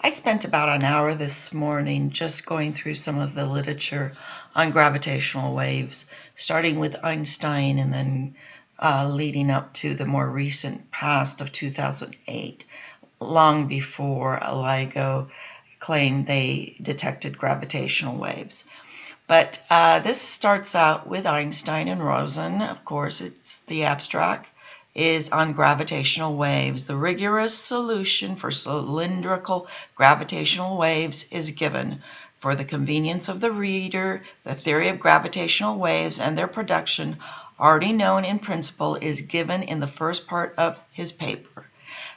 I spent about an hour this morning just going through some of the literature on gravitational waves, starting with Einstein and then leading up to the more recent past of 2008, long before LIGO claimed they detected gravitational waves. But this starts out with Einstein and Rosen. Of course, it's the abstract is on gravitational waves. The rigorous solution for cylindrical gravitational waves is given. For the convenience of the reader, the theory of gravitational waves and their production, already known in principle, is given in the first part of his paper.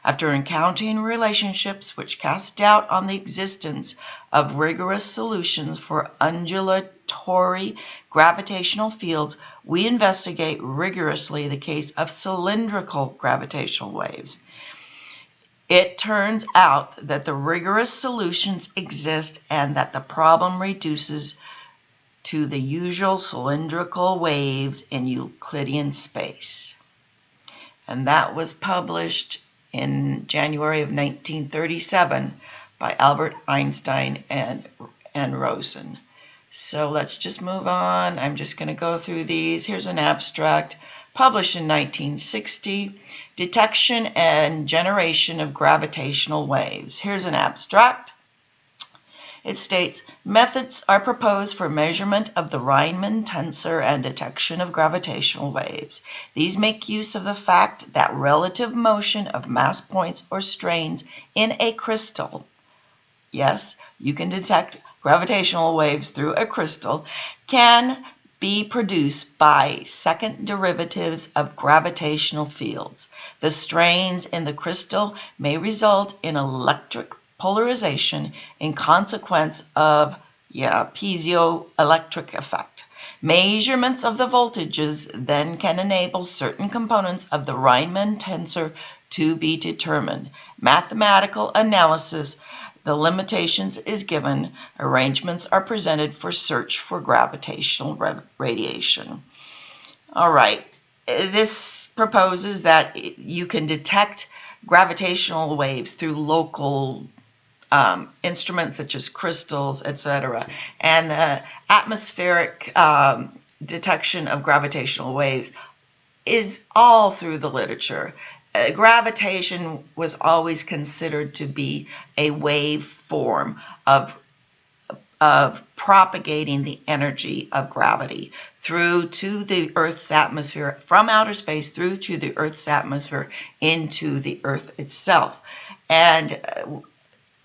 After encountering relationships which cast doubt on the existence of rigorous solutions for undulatory gravitational fields, we investigate rigorously the case of cylindrical gravitational waves. It turns out that the rigorous solutions exist and that the problem reduces to the usual cylindrical waves in Euclidean space. And that was published in January of 1937 by Albert Einstein and Rosen. So let's just move on. I'm just going to go through these. Here's an abstract published in 1960, Detection and Generation of Gravitational Waves. Here's an abstract. It states, methods are proposed for measurement of the Riemann tensor and detection of gravitational waves. These make use of the fact that relative motion of mass points or strains in a crystal, yes, you can detect gravitational waves through a crystal, can be produced by second derivatives of gravitational fields. The strains in the crystal may result in electric polarization in consequence of piezoelectric effect. Measurements of the voltages then can enable certain components of the Riemann tensor to be determined. Mathematical analysis, the limitations is given. Arrangements are presented for search for gravitational radiation. All right, this proposes that you can detect gravitational waves through local instruments such as crystals, etc. And the atmospheric detection of gravitational waves is all through the literature. Gravitation was always considered to be a wave form of propagating the energy of gravity through to the Earth's atmosphere, from outer space through to the Earth's atmosphere into the Earth itself. And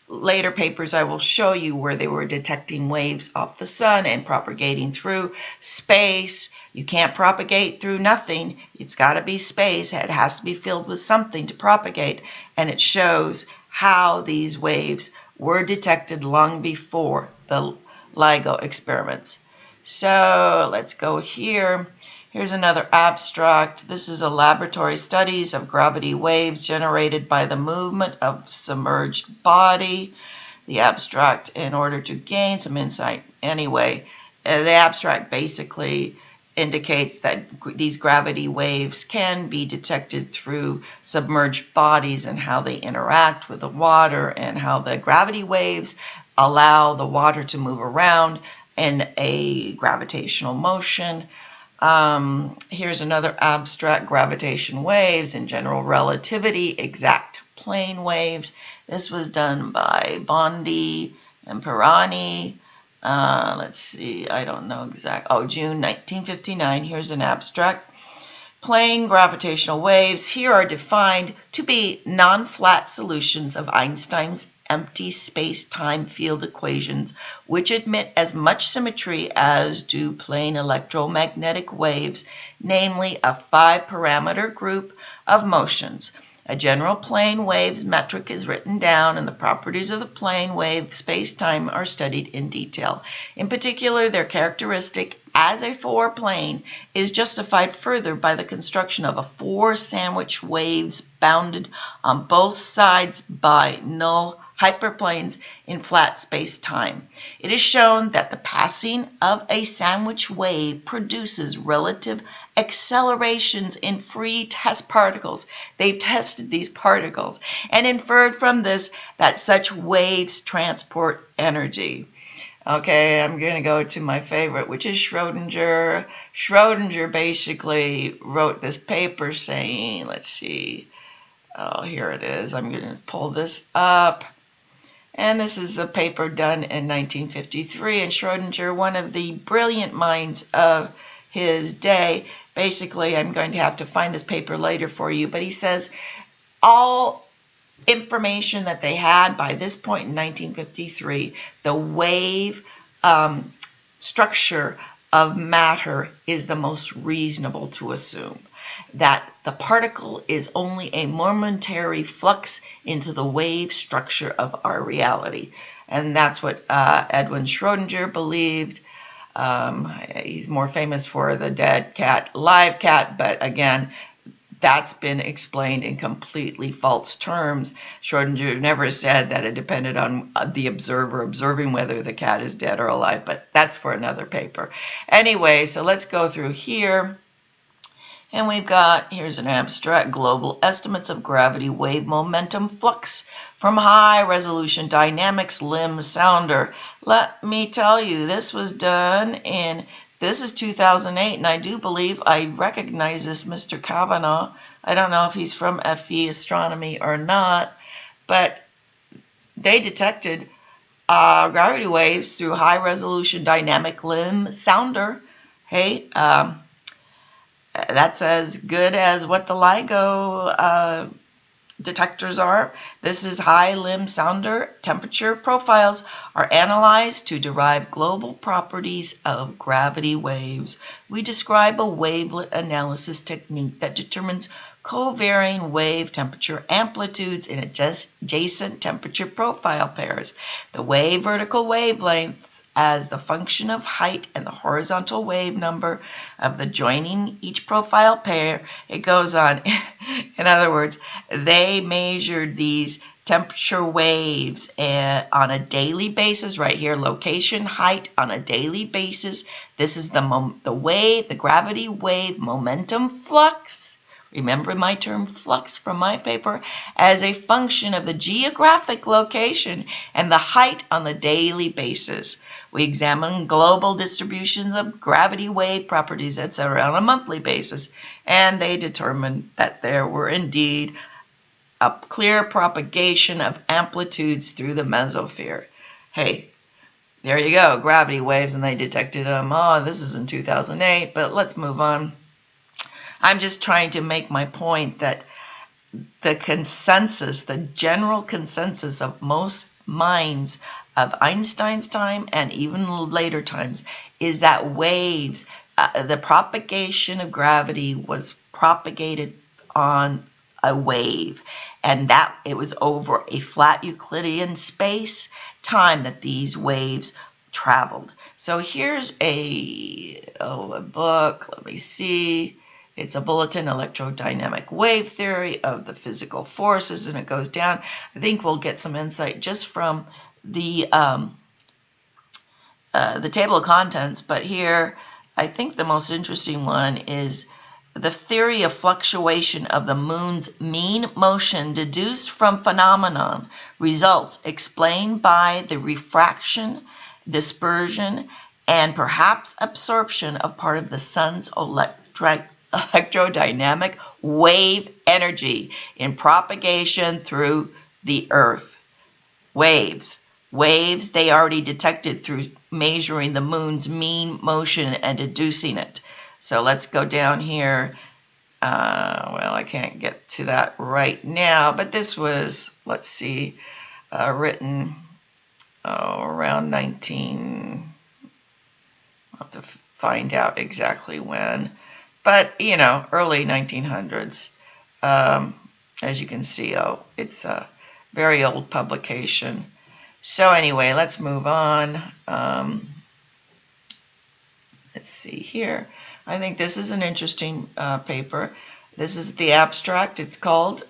later papers I will show you where they were detecting waves off the sun and propagating through space. You can't propagate through nothing. It's got to be space. It has to be filled with something to propagate. And it shows how these waves were detected long before the LIGO experiments. So let's go here. Here's another abstract. This is a laboratory studies of gravity waves generated by the movement of submerged body. The abstract, in order to gain some insight anyway, the abstract basically indicates that these gravity waves can be detected through submerged bodies and how they interact with the water and how the gravity waves allow the water to move around in a gravitational motion. Here's another abstract, gravitation waves and general relativity, exact plane waves. This was done by Bondi and Pirani. Let's see, I don't know exact. June 1959. Here's an abstract. Plane gravitational waves here are defined to be non-flat solutions of Einstein's empty space-time field equations, which admit as much symmetry as do plane electromagnetic waves, namely a 5-parameter group of motions. A general plane waves metric is written down, and the properties of the plane wave space-time are studied in detail. In particular, their characteristic as a 4-plane is justified further by the construction of 4 sandwich waves bounded on both sides by null hyperplanes in flat space-time. It is shown that the passing of a sandwich wave produces relative accelerations in free test particles. They've tested these particles and inferred from this that such waves transport energy. Okay, I'm going to go to my favorite, which is Schrodinger. Schrodinger basically wrote this paper saying, let's see, oh, here it is. I'm going to pull this up. And this is a paper done in 1953. And Schrodinger, one of the brilliant minds of his day, basically, I'm going to have to find this paper later for you, but he says all information that they had by this point in 1953, the wave structure of matter is the most reasonable to assume. That the particle is only a momentary flux into the wave structure of our reality. And that's what Edwin Schrodinger believed. He's more famous for the dead cat, live cat, but again, that's been explained in completely false terms. Schrodinger never said that it depended on the observer observing whether the cat is dead or alive, but that's for another paper. Anyway, so let's go through here. And we've got, here's an abstract, global estimates of gravity wave momentum flux from high resolution dynamics LIM sounder. Let me tell you, this was done in, this is 2008, and I do believe I recognize this Mr. Kavanaugh. I don't know if he's from FE Astronomy or not, but they detected gravity waves through high resolution dynamic LIM sounder. Hey, that's as good as what the LIGO detectors are. This is high LIM sounder. Temperature profiles are analyzed to derive global properties of gravity waves. We describe a wavelet analysis technique that determines covariant wave temperature amplitudes in adjacent temperature profile pairs. The wave vertical wavelengths as the function of height and the horizontal wave number of the joining each profile pair. It goes on. In other words, they measured these temperature waves on a daily basis, right here, location, height on a daily basis. This is the wave, the gravity wave momentum flux. Remember my term flux from my paper, as a function of the geographic location and the height on the daily basis. We examine global distributions of gravity wave properties, etc. on a monthly basis, and they determined that there were indeed a clear propagation of amplitudes through the mesosphere. Hey, there you go, gravity waves, and they detected them. Oh, this is in 2008, but let's move on. I'm just trying to make my point that the consensus, the general consensus of most minds of Einstein's time and even later times is that waves, the propagation of gravity was propagated on a wave, and that it was over a flat Euclidean space time that these waves traveled. So here's a book, let me see. It's a bulletin, Electrodynamic Wave Theory of the Physical Forces, and it goes down. I think we'll get some insight just from the table of contents, but here I think the most interesting one is the theory of fluctuation of the moon's mean motion deduced from phenomenon results explained by the refraction, dispersion, and perhaps absorption of part of the sun's electrodynamic wave energy in propagation through the earth. Waves, they already detected through measuring the moon's mean motion and deducing it. So let's go down here. Well, I can't get to that right now, but this was, let's see, written around 19, I'll have to find out exactly when. But, you know, early 1900s, as you can see, it's a very old publication. So anyway, let's move on. Let's see here. I think this is an interesting paper. This is the abstract. It's called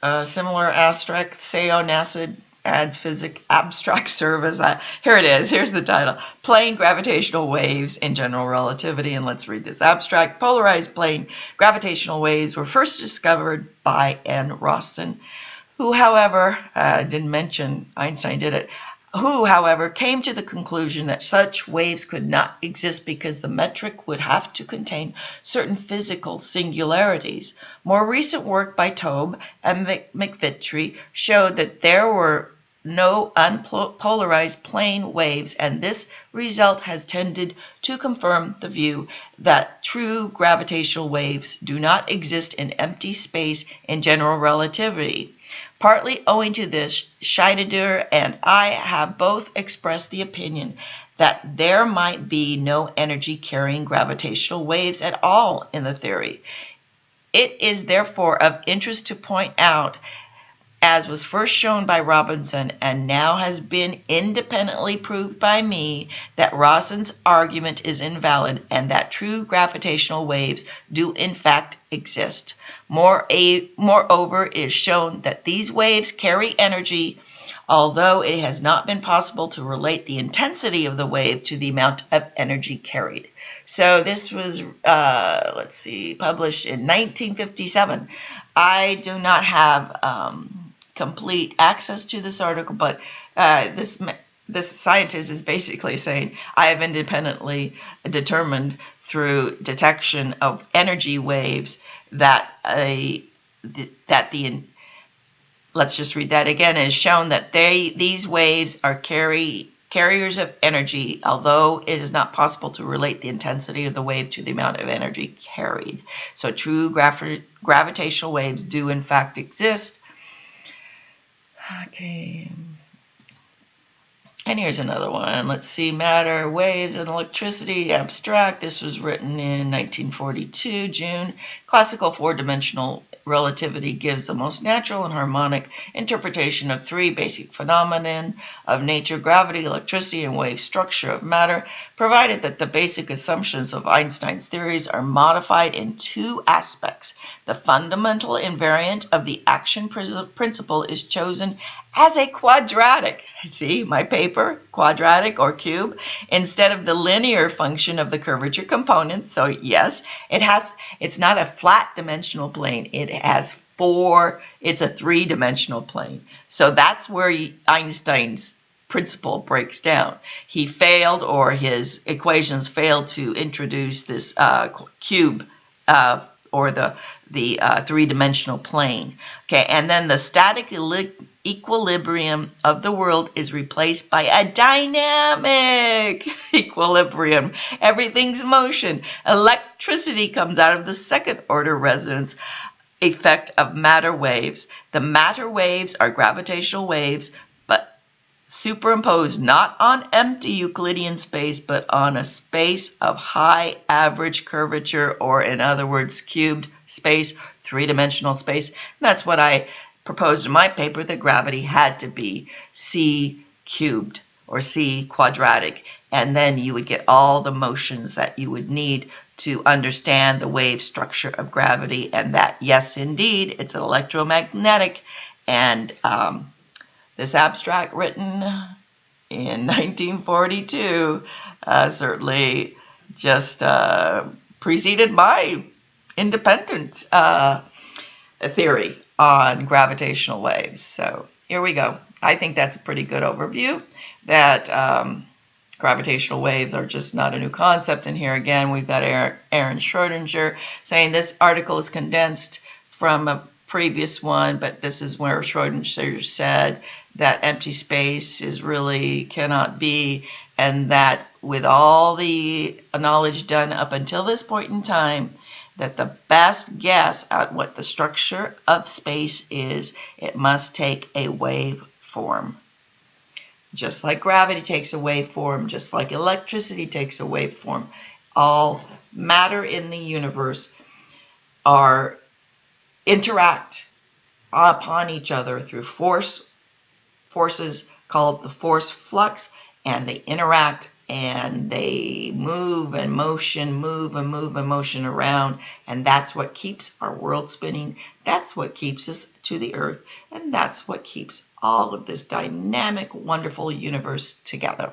Similar abstract, Sao NASA adds physics abstract service. Here it is. Here's the title. Plane gravitational waves in general relativity. And let's read this. Abstract polarized plane gravitational waves were first discovered by N. Rossen, who, however, didn't mention Einstein did it, who, however, came to the conclusion that such waves could not exist because the metric would have to contain certain physical singularities. More recent work by Taube and McVitie showed that there were no unpolarized plane waves, and this result has tended to confirm the view that true gravitational waves do not exist in empty space in general relativity. Partly owing to this, Schneider and I have both expressed the opinion that there might be no energy-carrying gravitational waves at all in the theory. It is therefore of interest to point out, as was first shown by Robinson and now has been independently proved by me, that Rossen's argument is invalid and that true gravitational waves do in fact exist. Moreover, it is shown that these waves carry energy, although it has not been possible to relate the intensity of the wave to the amount of energy carried. So this was, published in 1957. I do not have complete access to this article, but this scientist is basically saying, I have independently determined through detection of energy waves that let's just read that again, it is shown that these waves are carriers of energy, although it is not possible to relate the intensity of the wave to the amount of energy carried. So true gravitational waves do in fact exist. Okay. And here's another one. Let's see. Matter, waves, and electricity. Abstract. This was written in 1942, June. Classical four-dimensional relativity gives the most natural and harmonic interpretation of three basic phenomena of nature: gravity, electricity, and wave structure of matter, provided that the basic assumptions of Einstein's theories are modified in two aspects. The fundamental invariant of the action principle is chosen as a quadratic, see my paper, quadratic or cube, instead of the linear function of the curvature component. So yes, it's not a flat dimensional plane. It's a three-dimensional plane. So that's where Einstein's principle breaks down. He failed, or his equations failed, to introduce this cube or the three-dimensional plane. Okay, and then the static equilibrium of the world is replaced by a dynamic equilibrium. Everything's motion. Electricity comes out of the second-order resonance effect of matter waves. The matter waves are gravitational waves, but superimposed not on empty Euclidean space, but on a space of high average curvature, or in other words, cubed space, three-dimensional space. And that's what I proposed in my paper, that gravity had to be C cubed or C quadratic, and then you would get all the motions that you would need to understand the wave structure of gravity, and that, yes, indeed, it's an electromagnetic. And this abstract, written in 1942, certainly just preceded my independent theory on gravitational waves. So here we go. I think that's a pretty good overview, that gravitational waves are just not a new concept. And here again, we've got Aaron Schrodinger saying this article is condensed from a previous one, but this is where Schrodinger said that empty space cannot be, and that with all the knowledge done up until this point in time, that the best guess at what the structure of space is, it must take a wave form. Just like gravity takes a wave form, just like electricity takes a wave form, all matter in the universe interact upon each other through forces called the force flux, and they interact and they move and motion around, and that's what keeps our world spinning. That's what keeps us to the earth, and that's what keeps all of this dynamic, wonderful universe together.